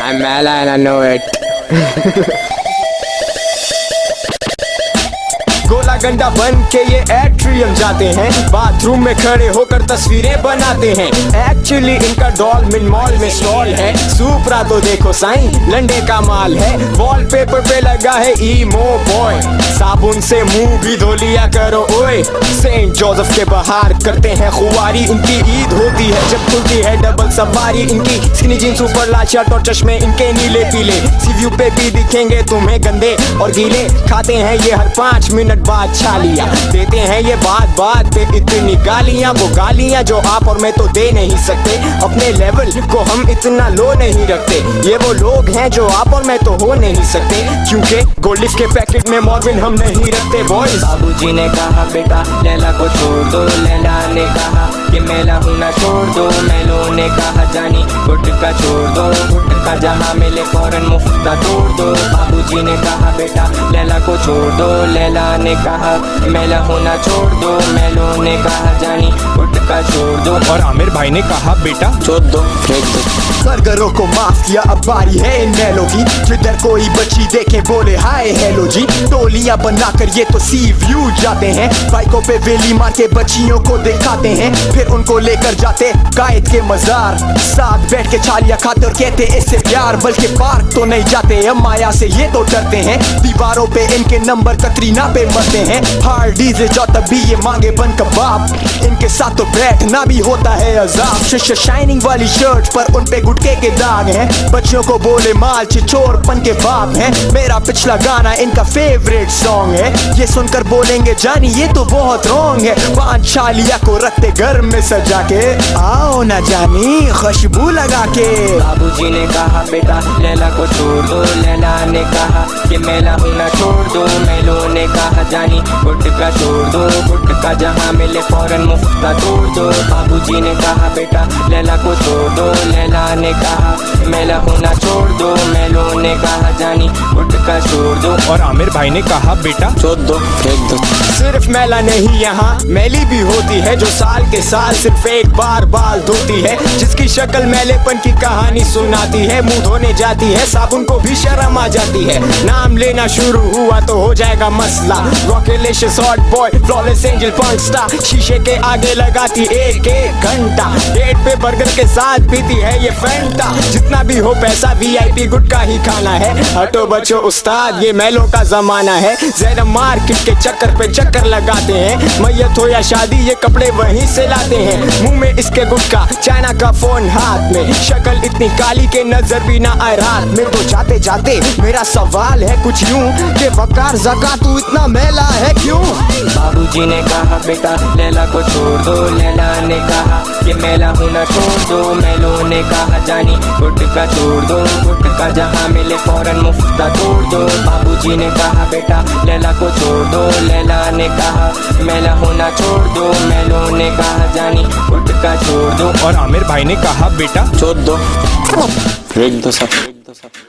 I'm Mela and I know it. गोला गंडा बन के ये एट्रियम जाते हैं, बाथरूम में खड़े होकर तस्वीरें बनाते हैं। एक्चुअली इनका डॉल्फिन मॉल में स्टॉल है। सुपरा तो देखो साईं लंडे का माल है। वॉलपेपर पे लगा है ईमो बॉय, साबुन से मुंह भी धो लिया करो ओए। सेंट जोसेफ के बाहर करते हैं खुआरी, इनकी ईद होती है जब खुलती है डबल सवारी। इनकी स्किनी जींस ऊपर लाल शर्ट और चश्मे इनके नीले पीले। सीव्यू पे भी दिखेंगे तुम्हें गंदे और गीले। खाते हैं ये हर 5 मिनट बाद छालियां, देते हैं ये बात बात पे इतनी गालियां। वो गालियां जो आप और मैं तो दे नहीं सकते, अपने लेवल को हम इतना लो नहीं रखते। ये वो लोग हैं जो आप और मैं तो हो नहीं सकते, क्योंकि गोल्ड के पैकेट में मॉर्फिन हम नहीं रखते बॉयज। बाबूजी ने कहा बेटा लैला को छोड़ दो, लैला ने कहा कि मेला हूँ ना छोड़ दो। मेलो ने कहा जानी गुटका छोड़ दो, गुटका जहाँ मिले फौरन मुफ्ता तोड़ दो। बाबूजी ने कहा बेटा लैला को छोड़ दो, लैला ने कहा मेला हूँ ना छोड़ दो। मेलो ने कहा जानी गुटका छोड़ दो, और आमिर भाई ने कहा बेटा छोड़ दो फेंक दो। सरगरों को माफ किया अब बारी है इन मेलों की, जिधर कोई बच्ची देखे बोले हाय हेलो जी। टोलियां बनाकर ये तो सी व्यू जाते हैं, बाइकों पे वेली मार के बच्चियों को दिखाते हैं। फिर उनको लेकर जाते कायद के मजार, साथ बैठ के छालियां खाते और कहते इससे प्यार। बल्कि पार्क तो नहीं जाते, अब माया से ये तो डरते हैं। दीवारों पे इनके नंबर कतरीना पे मरते हैं। हार्ड डीजे जो तभी ये मांगे बन कबाब, इनके साथ तो बैठना भी होता है अजाब। शाइनिंग वाली शर्ट पर उन पे गुटके के दाग हैं। बच्चों को बोले माल चिचोरपन के बाप हैं। मेरा पिछला गाना इनका फेवरेट सॉन्ग है, ये सुनकर बोलेंगे जानी ये तो बहुत रॉन्ग है। 5 छालिया को रखते घर में सजा के, आओ ना जानी खुशबू लगा के। बाबूजी ने कहा बेटा लैला को छोड़ दो, लैला ने कहा कि मेला हूँ ना छोड़ दो। मेलो ने कहा जानी गुटका छोड़ दो, गुटका जहाँ मिले फौरन मुफ्ता तोड़ दो। बाबूजी ने कहा बेटा लैला को छोड़ दो, लैला ने कहा मेला हूँ ना छोड़ दो। मेलो ने कहा जानी गुटका छोड़ दो, और आमिर भाई ने कहा बेटा छोड़ दो फेंक दो। सिर्फ मेला नहीं यहाँ मैली भी होती है, जो साल के साल सिर्फ एक बार बाल धोती है। जिसकी शक्ल मैलेपन की कहानी सुनाती है, मुंह धोने जाती है साबुन को भी शर्म आ जाती है। नाम लेना शुरू हुआ तो हो जाएगा मसला। रॉकेलिशियस हॉट बॉय फ्लॉलेस एंजल पंक स्टार, शीशे के आगे लगाती एक घंटा। डेट पे बर्गर के साथ पीती है ये फैंटा। जितना भी हो पैसा VIP गुटका ही खाना है। हटो बच्चो उस्ताद ये मेलों का जमाना है। ज़रा मार्केट के चक्कर पे चक्कर लगाते हैं। मैयत हो या शादी ये कपड़े वहीं से लाते हैं। मुंह में इसके गुटका चाइना का फोन हाथ में, शक्ल इतनी काली के नजर भी ना आए रात में। तो जाते जाते मेरा सवाल है कुछ यूं कि वकार जका तू इतना मेला है क्यों? बाबूजी ने कहा बेटा लैला को छोड़ दो, लैला ने कहा कि मेला हूँ ना छोड़ दो। मेलो ने कहा जानी गुटका छोड़ दो, गुटका जहाँ मिले फौरन मुफ्ता तोड़ दो। बाबूजी ने कहा बेटा लैला को छोड़ दो, लैला ने कहा मेला हूँ ना छोड़ दो। मेलो ने कहा जानी गुटका छोड़ दो, और आमिर भाई ने कहा बेटा छोड़ दो फेंक दो सब।